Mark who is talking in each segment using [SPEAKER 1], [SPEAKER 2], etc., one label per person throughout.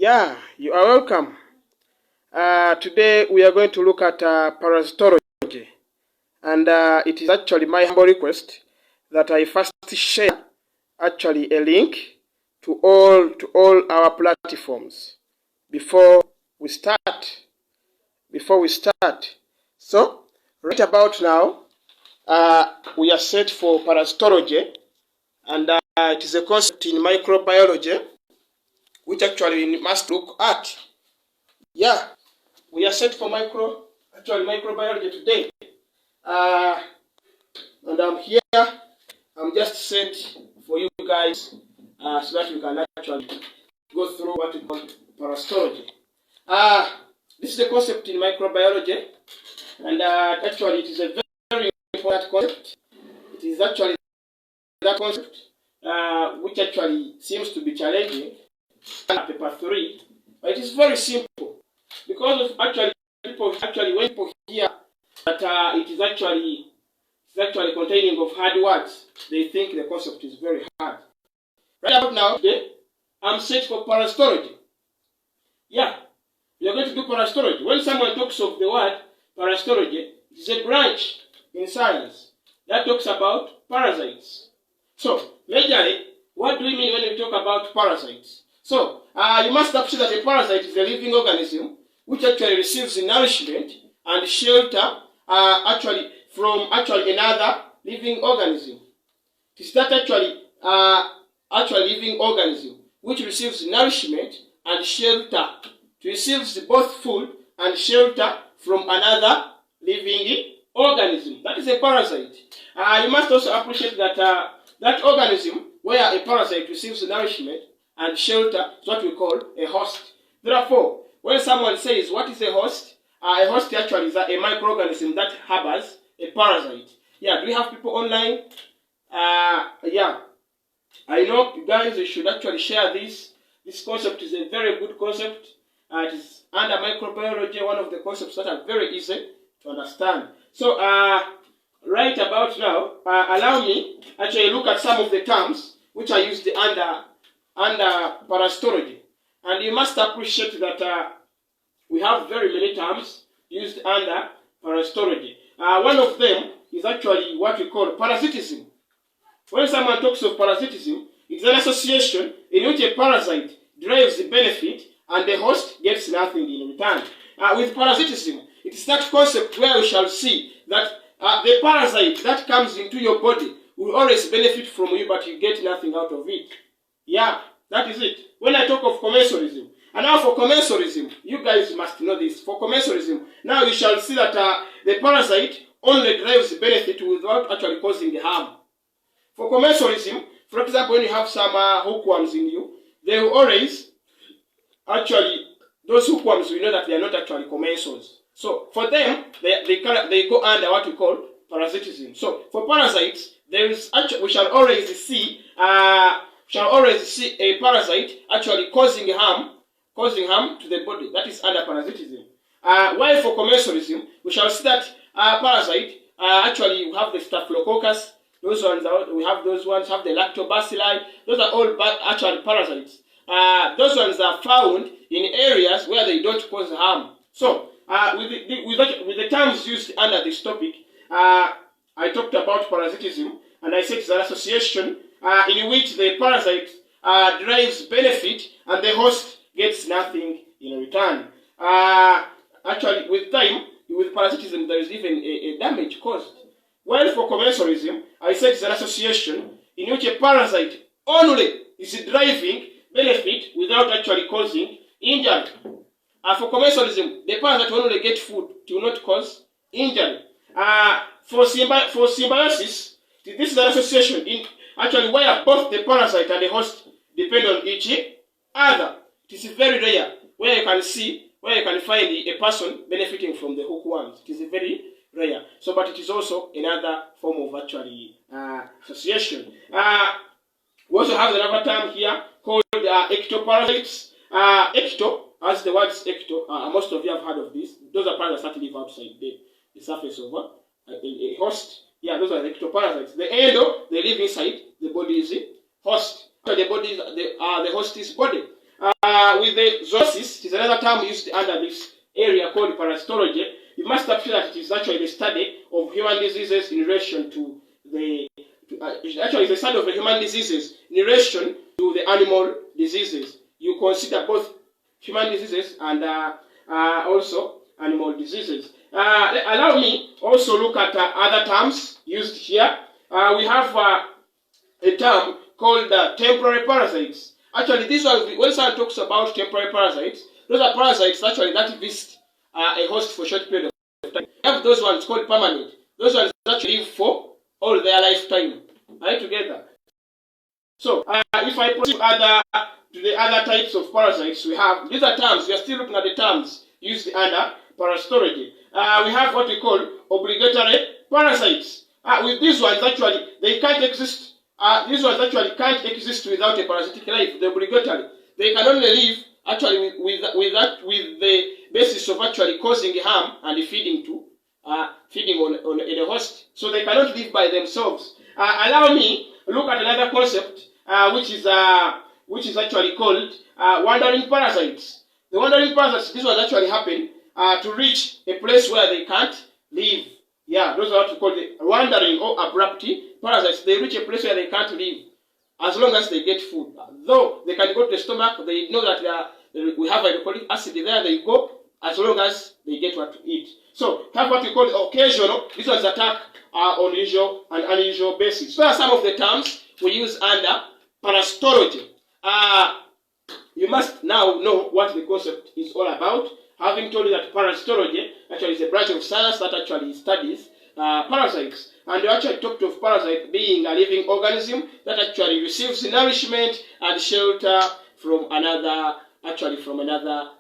[SPEAKER 1] Yeah, you are welcome. Today we are going to look at parasitology, and it is actually my humble request that I first share actually a link to all our platforms before we start. So right about now, we are set for parasitology, and it is a concept in microbiology which actually we must look at. Yeah, we are set for microbiology today. And I'm here. I'm just set for you guys so that we can actually go through what we call parasitology. This is the concept in microbiology, and actually it is a very important concept. It is actually that concept which actually seems to be challenging paper 3, but it is very simple because of when people hear that it is actually containing of hard words, they think the concept is very hard. Right about now, today, I'm set for parasitology. Yeah, we are going to do parasitology. When someone talks of the word parasitology, it is a branch in science that talks about parasites. So, majorly, what do we mean when we talk about parasites? So, you must appreciate that a parasite is a living organism which actually receives nourishment and shelter from another living organism. It is that actually living organism which receives nourishment and shelter. It receives both food and shelter from another living organism. That is a parasite. You must also appreciate that that organism where a parasite receives nourishment and shelter is what we call a host. Therefore, when someone says what is a host actually is a microorganism that harbors a parasite. Yeah, do we have people online? Yeah, I know you guys should actually share this. This concept is a very good concept. It is under microbiology, one of the concepts that are very easy to understand. So, right about now, allow me actually look at some of the terms which are used under parasitology. And you must appreciate that we have very many terms used under parasitology. One of them is actually what we call parasitism. When someone talks of parasitism, it's an association in which a parasite derives the benefit and the host gets nothing in return. With parasitism, it is that concept where we shall see that the parasite that comes into your body will always benefit from you, but you get nothing out of it. Yeah, that is it. When I talk of commensalism, and now for commensalism, you guys must know this. For commensalism, now you shall see that the parasite only derives benefit without actually causing harm. For commensalism, for example, when you have some hookworms in you, they will always those hookworms, we know that they are not actually commensals. So for them, they go under what we call parasitism. So for parasites, we shall always see a parasite actually causing harm to the body. That is under parasitism. While for commensalism, we shall see that parasite actually we have the staphylococcus. Those ones have the lactobacilli. Those are all actually parasites. Those ones are found in areas where they don't cause harm. So with the terms used under this topic, I talked about parasitism, and I said it's an association in which the parasite derives benefit and the host gets nothing in return. Actually, with time, with parasitism, there is even a damage caused. While for commensalism, I said it's an association in which a parasite only is deriving benefit without actually causing injury. For commensalism, the parasite will only get food, it will not cause injury. For symbiosis, this is an association in actually where both the parasite and the host depend on each other. It is very rare where you can find a person benefiting from the hookworms. It is very rare. So, but it is also another form of actually association. We also have another term here called ectoparasites. Ecto, as the word is ecto, most of you have heard of this. Those are parasites that live outside the surface of a host. Yeah, those are the ectoparasites. The endo, they live inside the body's host. The host is body. With the zoonosis, it is another term used under this area called parasitology. You must appreciate that it is actually the study of human diseases in relation to the actually the study of the human diseases in relation to the animal diseases. You consider both human diseases and also animal diseases. Allow me also look at other terms used here. We have a term called temporary parasites. Actually, this one, when someone talks about temporary parasites, those are parasites actually that visit a host for a short period of time. We have those ones called permanent. Those ones actually live for all their lifetime. Are you together? So, if I proceed to the other types of parasites we have, these are terms. We are still looking at the terms used under parasitology. We have what we call obligatory parasites. With these ones, actually, they can't exist. These ones actually can't exist without a parasitic life. They're obligatory. They can only live actually with the basis of actually causing harm and feeding on a host. So they cannot live by themselves. Allow me look at another concept, which is actually called wandering parasites. The wandering parasites, this one actually happen to reach a place where they can't live. Yeah, those are what we call the wandering or abrupt parasites. They reach a place where they can't live as long as they get food. Though they can go to the stomach, they know that we have hydrochloric acid there, they go as long as they get what to eat. So, have what we call occasional. This one's attack on unusual basis. So, are some of the terms we use under parasitology. You must now know what the concept is all about. Having told you that parasitology actually is a branch of science that actually studies parasites. And we actually talked of parasite being a living organism that actually receives nourishment and shelter from another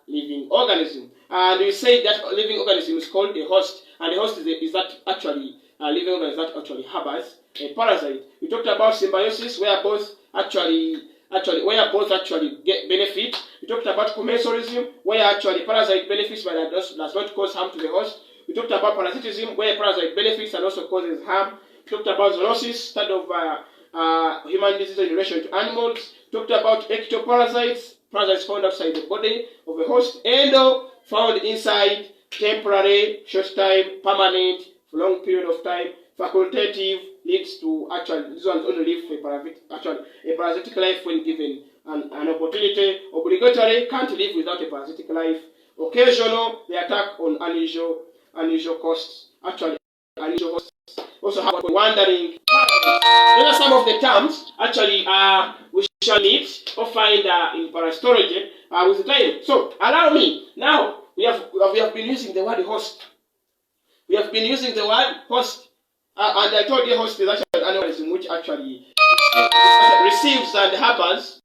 [SPEAKER 1] living organism. And we say that living organism is called a host, and the host is that actually a living organism that actually harbors a parasite. We talked about symbiosis, where both actually get benefit. We talked about commensalism, where actually parasite benefits but does not cause harm to the host. We talked about parasitism, where parasite benefits and also causes harm. We talked about zoonosis, study of human disease in relation to animals. We talked about ectoparasites, parasites found outside the body of a host, and found inside, temporary, short time, permanent, for long period of time. Facultative leads to actually, this one's only live for a parasitic life when given an opportunity. Obligatory, can't live without a parasitic life. Occasional, they attack on unusual costs. Actually, unusual costs also have wandering. These are some of the terms actually we shall need or find in parasitology with time. So, allow me. Now, we have been using the word host. We have been using the word host. And I told you host is actually an organism which actually receives and harbors.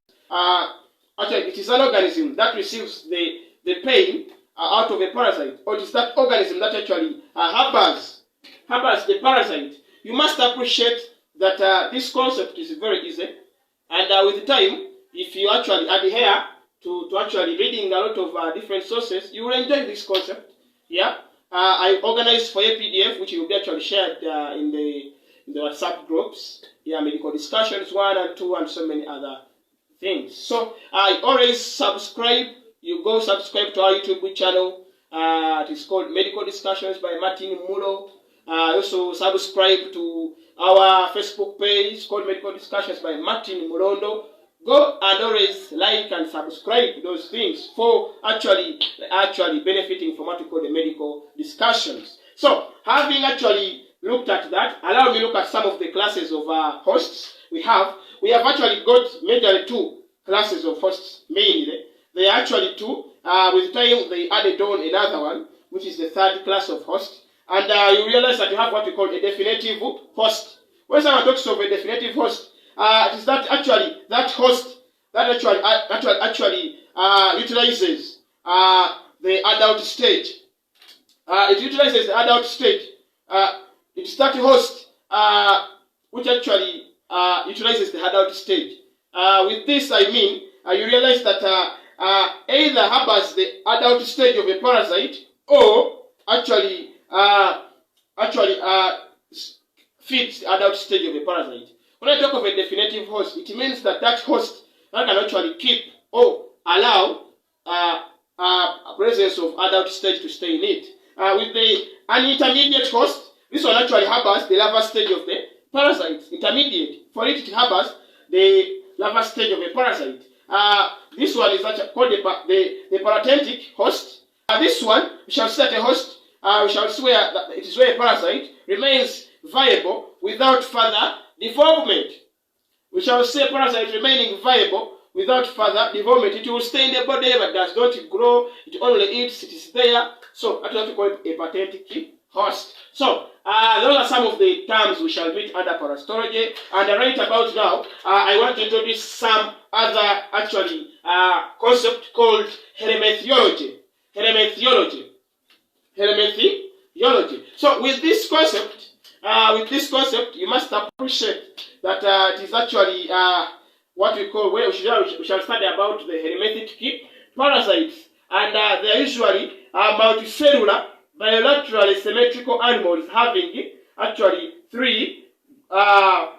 [SPEAKER 1] Actually, it is an organism that receives the pain out of a parasite, or it is that organism that actually harbors the parasite. You must appreciate that this concept is very easy, and with time, if you actually adhere to actually reading a lot of different sources, you will enjoy this concept. Yeah. I organized for a PDF which will be actually shared in the WhatsApp groups. Yeah, medical discussions 1 and 2 and so many other things. So I always subscribe. You go subscribe to our YouTube channel. It is called Medical Discussions by Martin Mulo. Also subscribe to our Facebook page called Medical Discussions by Martin Mulondo. Go and always like and subscribe to those things for actually benefiting from what we call the medical discussions. So, having actually looked at that, allow me to look at some of the classes of hosts we have. We have actually got majorly 2 classes of hosts mainly. They are actually 2. With time, they added on another one, which is the 3rd class of host. And you realize that you have what we call a definitive host. When someone talks of a definitive host, it is that actually that host that actually utilizes the adult stage. It utilizes the adult stage. It is that host which actually utilizes the adult stage. With this, I mean you realize that either harbors the adult stage of a parasite or actually feeds the adult stage of a parasite. When I talk of a definitive host, it means that that host that can actually keep or allow presence of adult stage to stay in it. With an intermediate host, this one actually harbors the larval stage of the parasite. Intermediate, for it harbors the larval stage of a parasite. This one is actually called the paratentic host. This one, we shall see that a host, we shall swear that it is where a parasite remains viable without further development. We shall say parasite remaining viable without further development. It will stay in the body but does not grow. It only eats. It is there. So that's what we call it a patentic host. So those are some of the terms we shall meet under parasitology. And right about now, I want to introduce some other actually concept called helminthology. Helminthology. So with this concept, you must appreciate that it is actually what we call, we shall study about the helmintic parasites. And they are usually multicellular, bilaterally symmetrical animals having actually 3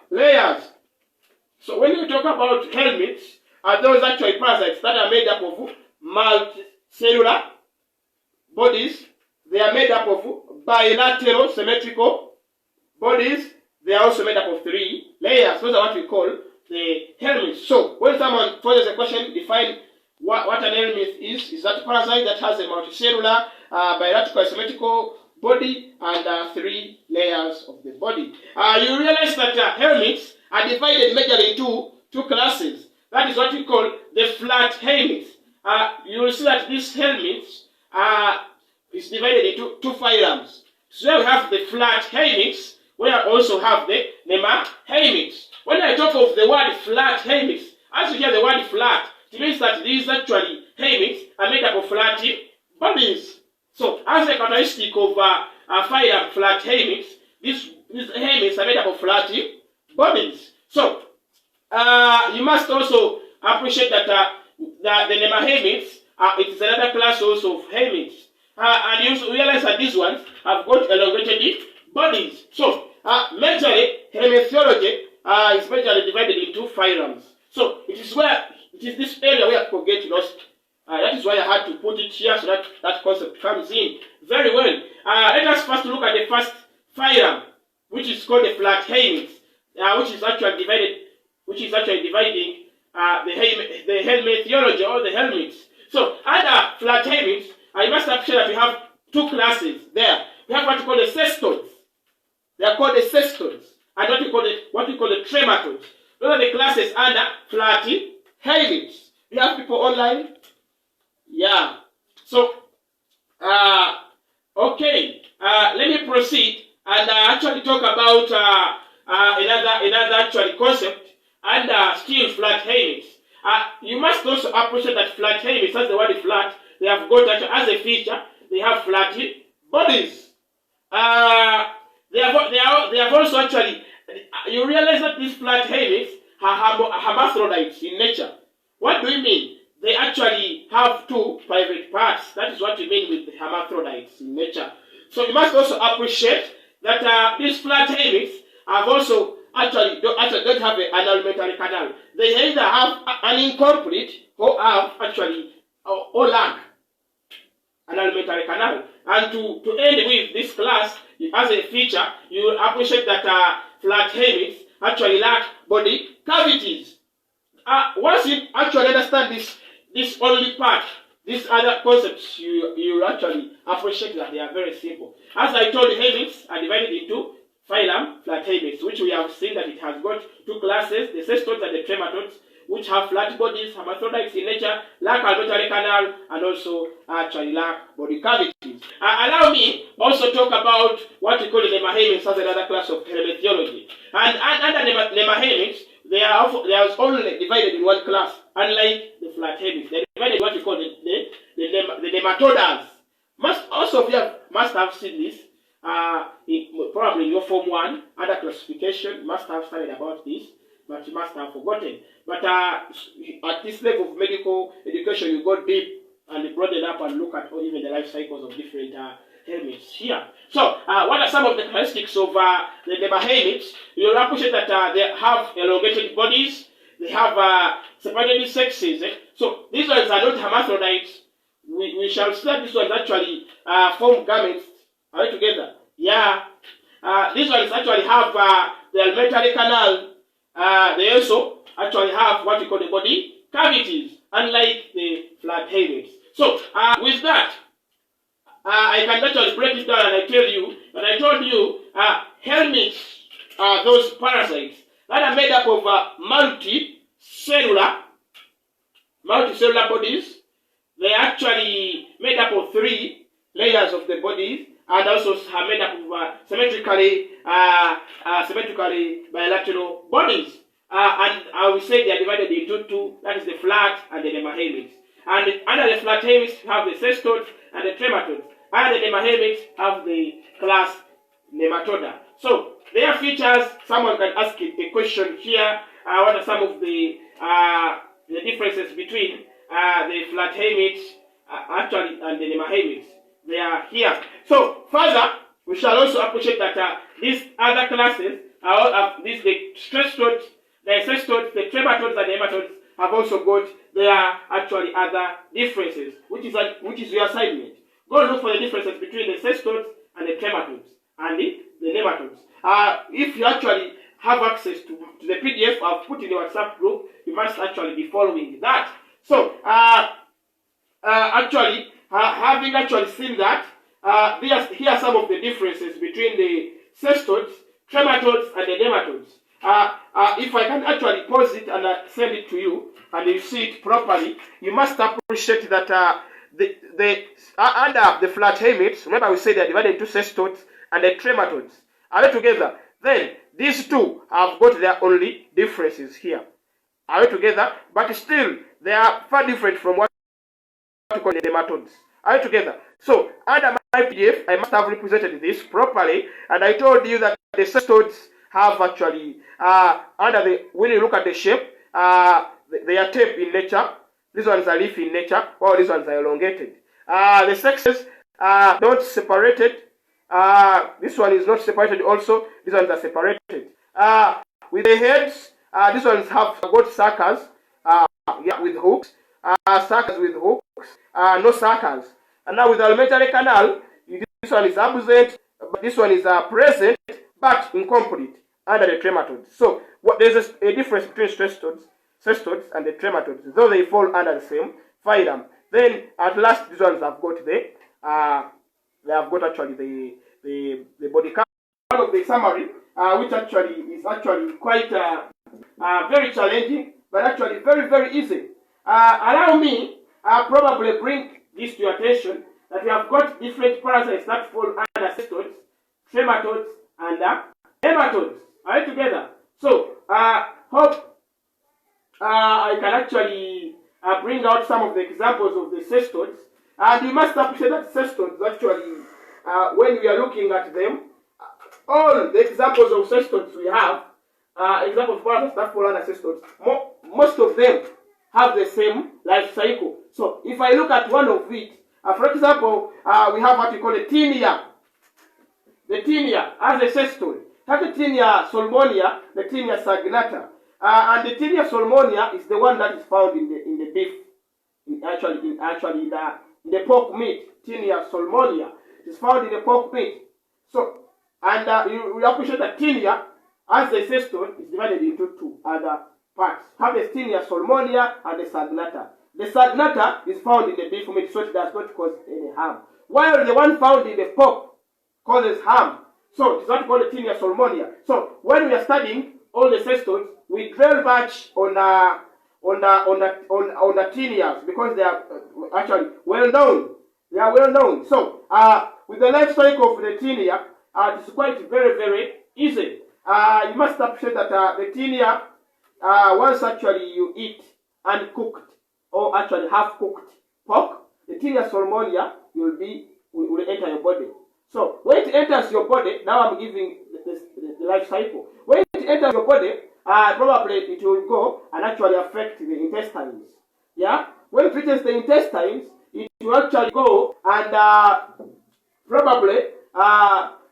[SPEAKER 1] layers. So when we talk about helminths, those actually parasites that are made up of multicellular bodies. They are made up of bilateral symmetrical bodies. They are also made up of 3 layers. Those are what we call the helminths. So when someone poses a question, define what an helminth is that parasite that has a multicellular, bilateral symmetrical body and 3 layers of the body. You realize that helminths are divided majorly into 2 classes. That is what we call the flat helminths. You will see that this helminths is divided into 2 phylums. So we have the flat helminths, where I also have the nemahelminths. When I talk of the word flat helminths, as you hear the word flat, it means that these actually helminths are made up of flat bodies. So as a characteristic of phylum flat helminths, these helminths are made up of flat bodies. So you must also appreciate that the nemahelminths, it is another class also of helminths. And you also realize that these ones have got elongated bodies. So majorly, helminthology is majorly divided into phylums. So it is this area where people get lost. That is why I had to put it here so that that concept comes in very well. Let us first look at the first phylum, which is called the flat helminths, which is actually dividing the helminthology or the helminths. So under flat helminths, I must appreciate that we have 2 classes there. We have what we call the Cystoids. They are called the Cystoids. And what we call the Tremetros. Those are the classes under flat helminths. We have people online? Yeah. So, okay. Let me proceed and actually talk about another actually concept under still flat helminths. You must also appreciate that flat helminths, as the word flat, they have got as a feature, they have flat bodies. They have also actually, you realize that these flat helminths are hermaphrodites in nature. What do we mean? They actually have 2 private parts. That is what we mean with the hermaphrodites in nature. So you must also appreciate that these flat helminths have also actually don't have an alimentary canal. They either have an incomplete or have actually or lack an alimentary canal. And to end with this class, as a feature, you will appreciate that flat helminths actually lack body cavities. Once you actually understand this only part, these other concepts, you will actually appreciate that they are very simple. As I told you, helminths are divided into phylum flat helminths, which we have seen that it has got 2 classes, the Cystoids and the Trematodes, which have flat bodies, hermaphrodites in nature, lack alimentary canal, and also actually lack body cavities. Allow me also talk about what we call the nemahelminths as another class of helminthology. And under nemahelminths, they are only divided in 1 class, unlike the flat helminths. They are divided in what we call the nematodes. Also, you must have seen this, probably in your Form 1, under classification, you must have studied about this, but you must have forgotten. But at this level of medical education, you go deep and broaden up and look at even the life cycles of different helminths here. So, what are some of the characteristics of the nemahelminths? You'll appreciate that they have elongated bodies, they have separated sexes. So these ones are not hermaphrodites. We shall study these ones actually form gametes. Are we together? Yeah. These ones actually have the alimentary canal. They also actually have what we call the body cavities, unlike the flat-headed. So with that, I can actually break it down and I tell you, but I told you, helminths are those parasites that are made up of multicellular bodies. They are actually made up of 3 layers of the body, and also are made up of symmetrically bilateral bodies. And I will say they are divided into 2, that is the flat and the nematodes. And under the flat helminths have the cystoids and the Tremetros. And the nematodes have the class Nematoda. So their features, someone can ask a question here. What are some of the differences between the flat helminths actually and the nematodes? They are here. So further, we shall also appreciate that these other classes, the cystoids, the Tremetros, and the nematodes have also got their actually other differences, which is your assignment. Go and look for the differences between the cystoids and the Tremetros and the nematodes. If you actually have access to the PDF I've put in the WhatsApp group, you must actually be following that. So having actually seen that, here are some of the differences between the cystoids, Tremetros, and the nematodes. If I can actually pause it and send it to you, and you see it properly, you must appreciate that under the flat helminths, remember we said they are divided into cystoids and the Trematodes. Are they together? Then these 2 have got their only differences here. Are we together? But still, they are far different from what we call the nematodes. Are we together? So under my PDF, I must have represented this properly, and I told you that the cystoids have actually when you look at the shape, they are tape in nature. These ones are leaf in nature, while these ones are elongated. The sexes are not separated. This one is not separated also. These ones are separated. With the heads, these ones have got suckers with hooks. Suckers with hooks. No suckers. And now with the alimentary canal, this one is absent, but this one is present, but incomplete under the Trematodes. So there's a difference between cystoids and the Trematodes, though they fall under the same phylum. Then at last, these ones have got they have got actually the body count of the summary, which actually is actually quite very challenging, but actually very, very easy. Allow me probably bring this to your attention that we have got different parasites that fall under cystoids, Trematodes, and nematodes. Are you together? So hope I can actually bring out some of the examples of the cystoids. And you must appreciate that cystoids actually, when we are looking at them, all the examples of cystoids we have, examples of parasites that fall under cystoids, most of them have the same life cycle. So if I look at one of it, for example, we have what we call a tinea. The tinea as a cystoid. Have the tinea salmonia, the tinea saginata. And the tinea salmonia is the one that is found in the beef, in the pork meat. Tinea salmonia is found in the pork meat. So, and you appreciate that tinea as a cystoid is divided into 2 other parts. Have the tinea salmonia and the saginata. The saginata is found in the beef meat, so it does not cause any harm, while the one found in the pork causes harm. So it's not called tinea salmonia. So when we are studying all the cystoids, we dwell much on the teneas because they are actually well known. They are well known. So with the life cycle of the tinea, it's quite very, very easy. You must appreciate that the tinea, once actually you eat uncooked or actually half cooked pork, the tinea salmonia will enter your body. So when it enters your body, now I'm giving the life cycle. When it enters your body, probably it will go and actually affect the intestines. Yeah? When it reaches the intestines, it will actually go and probably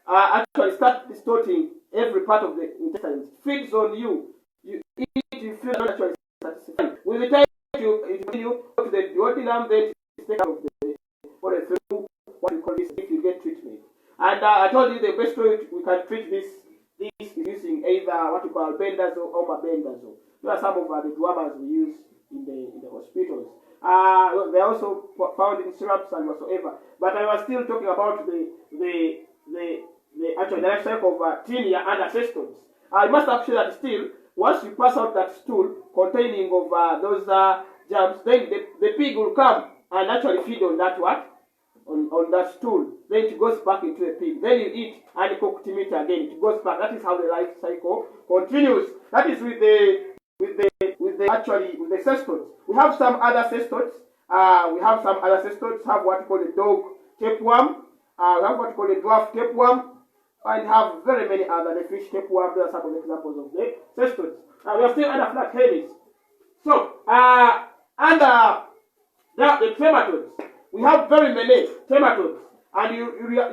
[SPEAKER 1] actually start distorting every part of the intestines. Feeds on you. You eat, you feel actually satisfied. With the time, you go to the duodenum, then you take out of the body through what we call this if you get treatment. And I told you the best way we can treat this is using either what we call albendazole or mebendazole. Those are some of the drugs we use in the hospitals. They are also found in syrups and whatsoever. But I was still talking about the life cycle of tinea and cystoids. I must appreciate that still, once you pass out that stool containing of those germs, then the pig will come and actually feed on that on that stool. Then it goes back into the pig. Then you eat and you cook meat again. It goes back. That is how the life cycle continues. That is with the cystoids. We have some other cystoids. Have what we call the dog tapeworm. We have what we call the dwarf tapeworm. And have very many other, the fish tapeworm. There are some of the examples of the cystoids. We are still under flat helix. So, under the trematodes, we have very many trematodes. And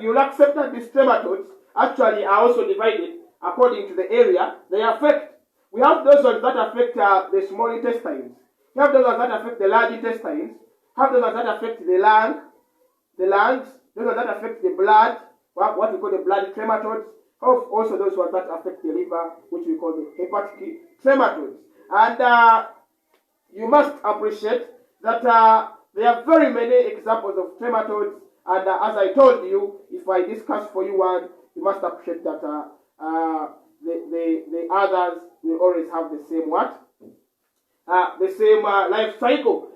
[SPEAKER 1] you'll accept that these trematodes actually are also divided according to the area they affect. We have those ones that affect the small intestines. We have those ones that affect the large intestines. We have those ones that affect the lungs, those ones that affect the blood, what we call the blood trematodes. Also those ones that affect the liver, which we call the hepatic trematodes. And you must appreciate that there are very many examples of trematodes. And as I told you, if I discuss for you one, you must appreciate that the others will always have the same the same life cycle.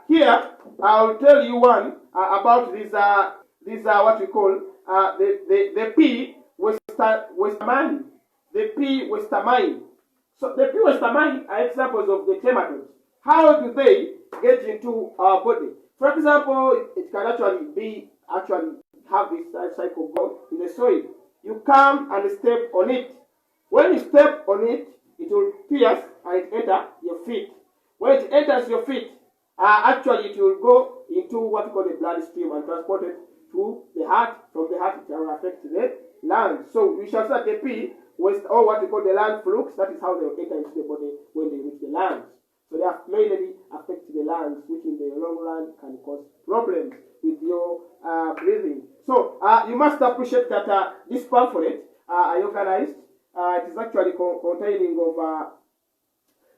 [SPEAKER 1] Here, I'll tell you one about these what we call the P westermani. The P westermani. So the P westermani are examples of the trematodes. How do they get into our body? For example, it can actually have this life cycle go in the soil. You come and step on it. When you step on it, it will pierce and it enter your feet. When it enters your feet, actually it will go into what we call the bloodstream and transported to the heart. From the heart, it will affect the lungs. So we shall start the P, or what we call the lung flux. That is how they will enter into the body when they reach the lungs. So they have mainly affect the lungs, which in the long run can cause problems with your breathing. So you must appreciate that this pamphlet I organized. It is actually containing of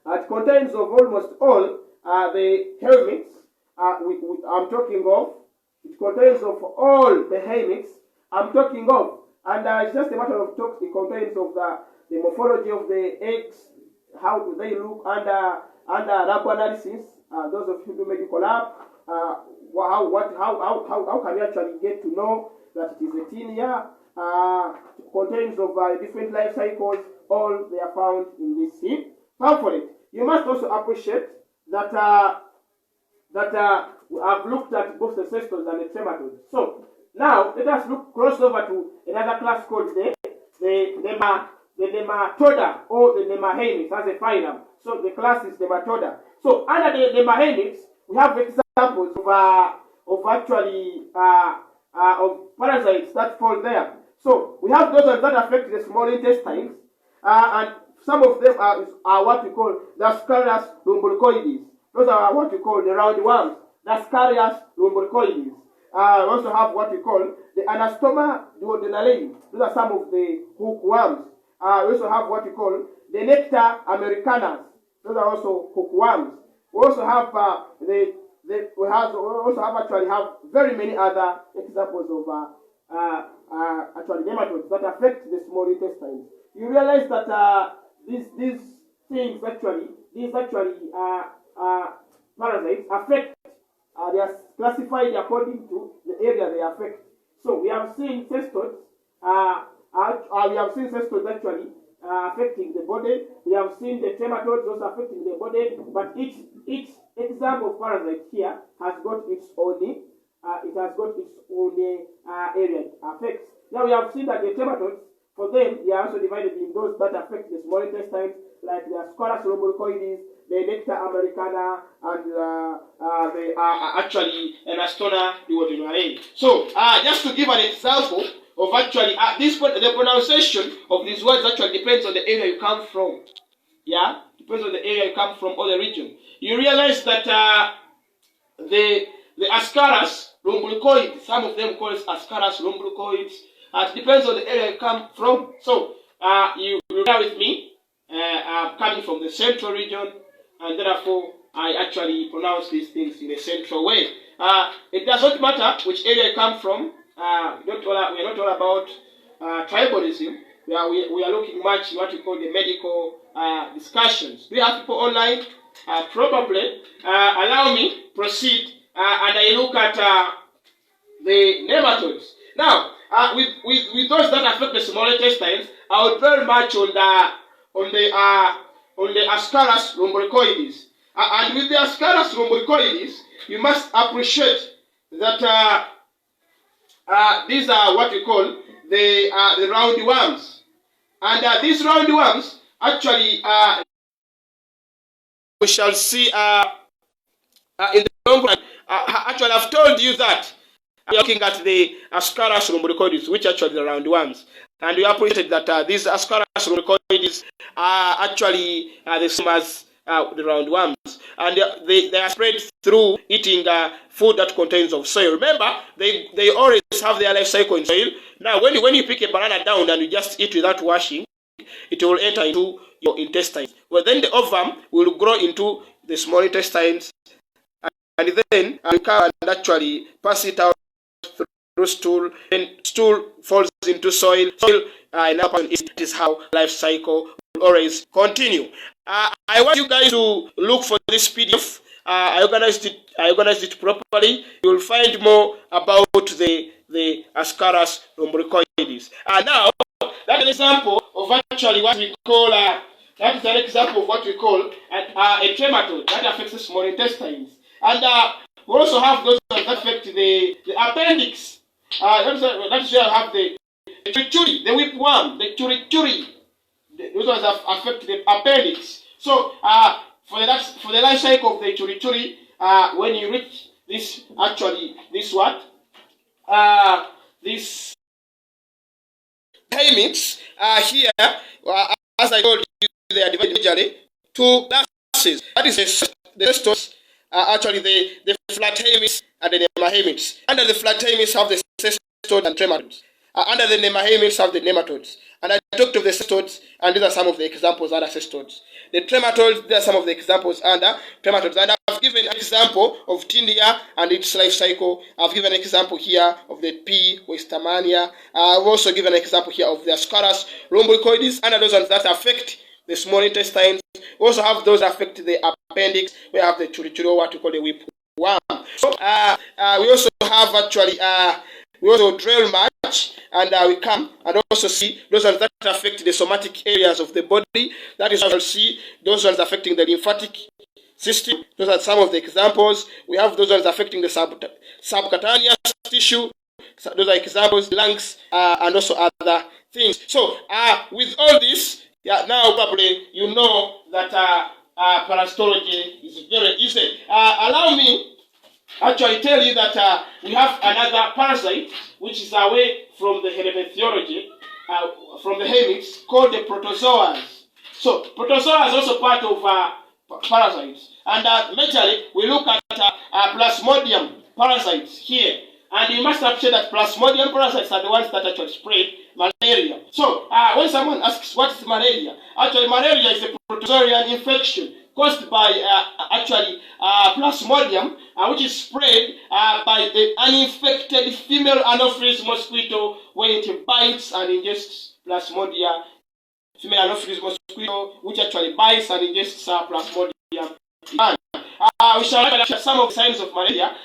[SPEAKER 1] it contains of almost all the helminths I'm talking of. It contains of all the helminths I'm talking of, and it's just a matter of talk. It contains of the morphology of the eggs, how do they look under lab analysis. Those of you who do medical lab, how can you actually get to know that it is a tinea? Contains of different life cycles. All they are found in this pamphlet. You must also appreciate that I've looked at both the cystoids and the trematodes. So now let us cross over to another class called the nematoda or the nemahelminths as a phylum. So the class is nematoda. So under the nemahelminths, we have examples of parasites that fall there. So we have those that affect the small intestines, and some of them are what we call the Scarius lumbricoides. Those are what we call the roundworms, the Scarius lumbricoides. We also have what we call the Anastoma duodenale. Those are some of the hookworms. We also have what we call the Nectar americanus. Those are also hookworms. We also have have very many other examples of actually nematodes that affect the small intestines. You realize that these parasites affect. They are classified according to the area they affect. So we have seen cystoids. Actually affecting the body. We have seen the trematodes also affecting the body. But each example of parasite here has got its own. Area it affects. Now we have seen that the trematodes, for them, they are also divided in those that affect the small intestines, like the Scarius lumbricoides, the Nectar americana, and they are actually Anastoma duodenale. So, just to give an example of actually the pronunciation of these words actually depends on the area you come from. Yeah, depends on the area you come from or the region. You realize that the Ascaris lumbricoides, some of them call it Ascaris lumbricoides. It depends on the area you come from. So you bear with me. I'm coming from the central region, and therefore I actually pronounce these things in a central way. It does not matter which area you come from. We are not all about tribalism. We are looking much what we call the medical discussions. Do you have people online? Probably. Allow me proceed, and I look at the nematodes. Now, with those that affect the small intestines, I would very much on the Ascaris lumbricoides. And with the Ascaris lumbricoides, you must appreciate that these are what we call the roundworms. And these roundworms, actually, we shall see in the long run. Actually, I've told you that looking at the Ascaris lumbricoides, which actually the roundworms. And we appreciated that these Ascaris lumbricoides are actually the same as the roundworms, and they are spread through eating food that contains of soil. Remember, they always have their life cycle in soil. Now, when you pick a banana down and you just eat without washing, it will enter into your intestines. Well, then the ovum will grow into the small intestines, and then you can actually pass it out through stool. Then stool falls into soil. Soil, it is how life cycle will always continue. I want you guys to look for this PDF. I organized it properly. You will find more about the Ascaris lumbricoides. Now, that's an example of actually what we call a trematode that affects the small intestines. And we also have those that affect the appendix. That's where I have the churituri, the whipworm, the churituri. Those ones affect the appendix. So for the life cycle of the churituri, when you reach this haemix here, as I told you, they are divided majorly two classes. That is the Cystoids, actually the flat haemix and the nemahaemix. Under the flat haemix have the Cystoids and Trematodes. Under the nemahaemix have the nematodes. And I talked of the Cystoids, and these are some of the examples under Cystoids. The Trematodes, these are some of the examples under Trematodes. And I've given an example of Tindia and its life cycle. I've given an example here of the P. westermania. I've also given an example here of the Ascaris lumbricoides, and those ones that affect the small intestines. We also have those that affect the appendix. We have the churituri, what we call the whipworm. So we also have actually we also drill much, and we come and also see those ones that affect the somatic areas of the body. That is, we'll see those ones affecting the lymphatic system. Those are some of the examples. We have those ones affecting the subcutaneous tissue. So those are examples, lungs, and also other things. So with all this, now probably you know that parasitology is very easy. Allow me actually tell you that we have another parasite which is away from the herpetology, from the haemix, called the protozoans. So protozoa is also part of parasites, and majorly we look at Plasmodium parasites here, and you must appreciate that Plasmodium parasites are the ones that actually spread malaria. So when someone asks what is malaria, actually malaria is a protozoan infection caused by Plasmodium, which is spread by the uninfected female Anopheles mosquito when it bites and ingests Plasmodium. Female Anopheles mosquito, which actually bites and ingests Plasmodium. We shall look at some of the signs of malaria,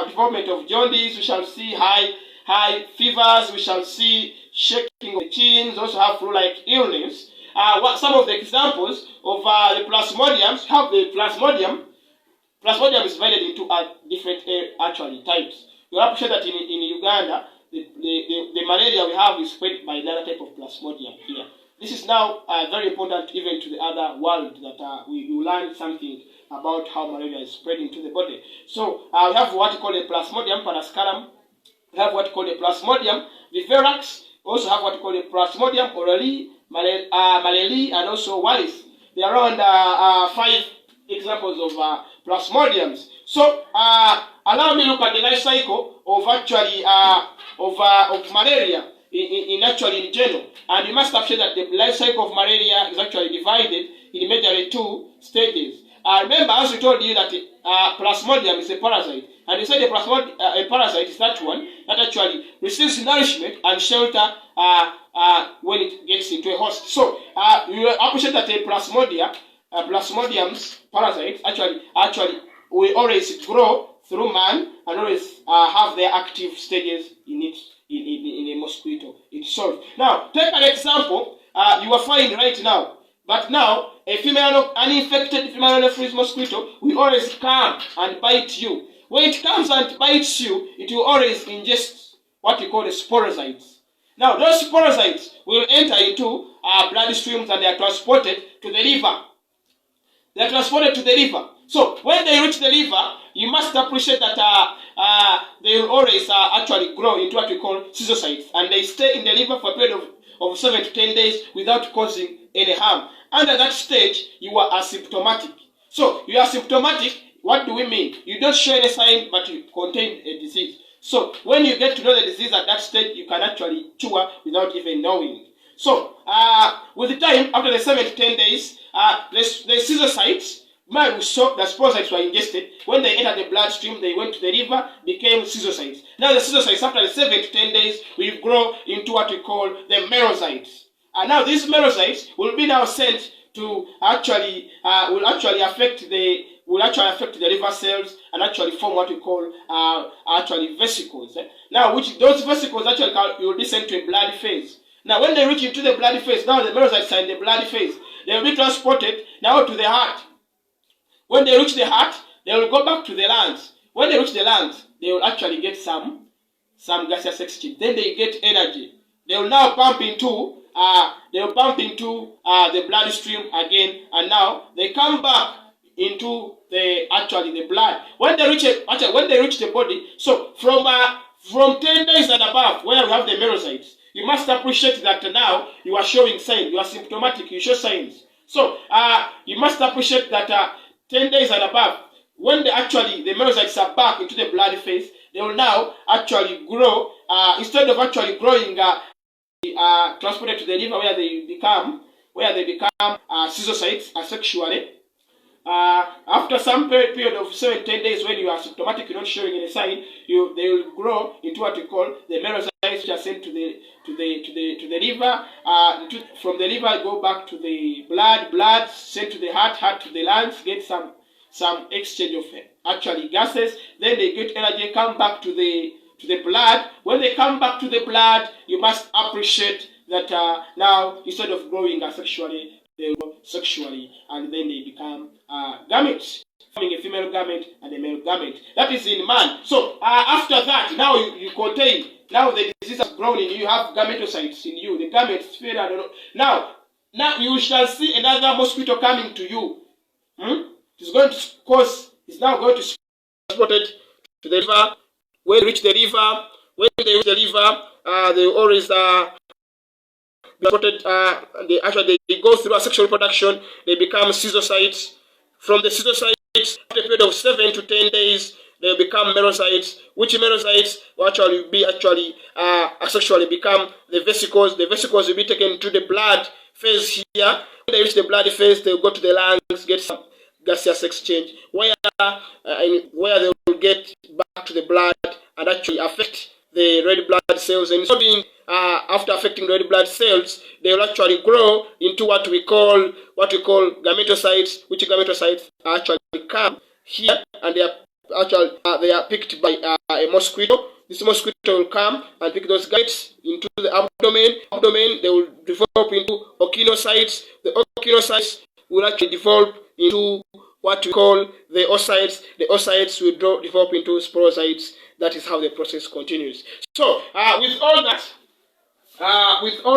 [SPEAKER 1] development of jaundice. We shall see high fevers. We shall see shaking of the chins. Also have flu-like illness. Some of the examples of the Plasmodiums have the Plasmodium. Plasmodium is divided into different actually types. You appreciate that in Uganda, the malaria we have is spread by the other type of Plasmodium here. This is now very important even to the other world, that we learn something about how malaria is spread into the body. So we have what we call the Plasmodium parascarum. We have what we call the Plasmodium viverax. We also have what we call the Plasmodium orali, maleli, and also Wallis. there are around 5 examples of Plasmodiums. So allow me look at the life cycle of actually of malaria in general. And you must appreciate that the life cycle of malaria is actually divided in majorly 2 stages. Remember, as we told you that Plasmodium is a parasite, and inside a parasite is that one that actually receives nourishment and shelter when it gets into a host. So you appreciate that a Plasmodium's parasites actually will always grow through man and always have their active stages in it in a mosquito itself. Now, take an example. You are fine right now. But now, a uninfected female anopheles mosquito will always come and bite you. When it comes and bites you, it will always ingest what we call the sporozoites. Now, those sporozoites will enter into blood streams and they are transported to the liver. They are transported to the liver. So, when they reach the liver, you must appreciate that they will always actually grow into what we call cystoids. And they stay in the liver for a period of 7 to 10 days without causing any harm. Under that stage, you are asymptomatic. So, you are asymptomatic. What do we mean? You don't show any sign, but you contain a disease. So, when you get to know the disease at that stage, you can actually cure without even knowing. So, with the time, after the 7 to 10 days, the cystoids, so the sporozoites were ingested. When they entered the bloodstream, they went to the liver, became cystoids. Now, the cystoids, after the 7 to 10 days, will grow into what we call the merozoites. And now these merozoites will be now sent to actually affect the liver cells and actually form what we call actually vesicles. Now, those vesicles actually will be sent to a blood phase. Now, when they reach into the blood phase, now the merozoites are in the blood phase. They will be transported now to the heart. When they reach the heart, they will go back to the lungs. When they reach the lungs, they will actually get some gaseous exchange. Then they get energy. They will now pump into the bloodstream again, and now they come back into the blood. When they reach the body, so from 10 days and above, where we have the merozoites, you must appreciate that now you are showing signs. You are symptomatic. You show signs. So you must appreciate that 10 days and above, when the merozoites are back into the blood phase, they will now actually grow. Instead of actually growing, transported to the liver where they become cystoids asexually. After some period of 7 to 10 days, when you are symptomatic, you're not showing any sign, they will grow into what we call the merozoites, which are sent to the liver. From the liver, go back to the blood sent to the heart to the lungs, get some exchange of actually gases. Then they get energy, come back to the blood. When they come back to the blood, you must appreciate that now instead of growing asexually, they grow sexually, and then they become gametes, forming a female gamete and a male gamete. That is in man. So after that, now you contain. Now the disease has grown in you. You have gametocytes in you. The gametes fade. I don't know. Now you shall see another mosquito coming to you. It's going to cause. It's now going to transported to the liver. When they reach the liver, they always they go through a sexual reproduction. They become cystoids. From the cystoids, after a period of 7 to 10 days, they become merozoites. Which merozoites will asexually become the vesicles. The vesicles will be taken to the blood phase here. When they reach the blood phase, they will go to the lungs, get some gaseous exchange, where they will get back to the blood and actually affect the red blood cells. And so being after affecting the red blood cells, they will actually grow into what we call gametocytes, which gametocytes actually come here, and they are picked by a mosquito. This mosquito will come and pick those gametes into the abdomen. They will develop into ochinocytes. The ochinocytes will actually develop into what we call the oocytes. The oocytes will develop into sporozoites. That is how the process continues. So, with all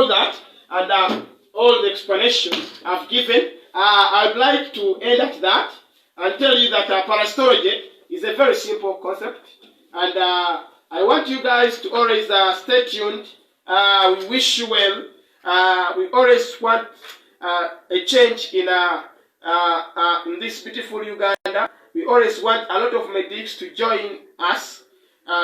[SPEAKER 1] that, and all the explanation I've given, I'd like to end at that and tell you that parasitology is a very simple concept, and I want you guys to always stay tuned. We wish you well. We always want a change in in this beautiful Uganda. We always want a lot of medics to join us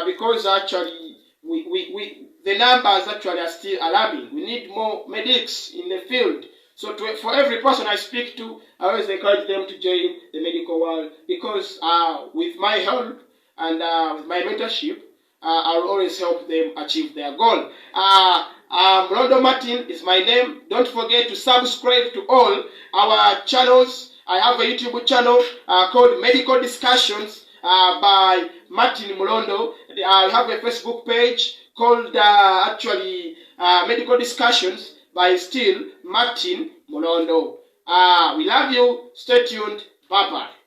[SPEAKER 1] because actually the numbers actually are still alarming. We need more medics in the field. So for every person I speak to, I always encourage them to join the medical world because with my help and with my mentorship, I'll always help them achieve their goal. Rondo Martin is my name. Don't forget to subscribe to all our channels. I have a YouTube channel called Medical Discussions by Martin Mulondo. I have a Facebook page called Medical Discussions by still Martin Mulondo. We love you. Stay tuned. Bye-bye.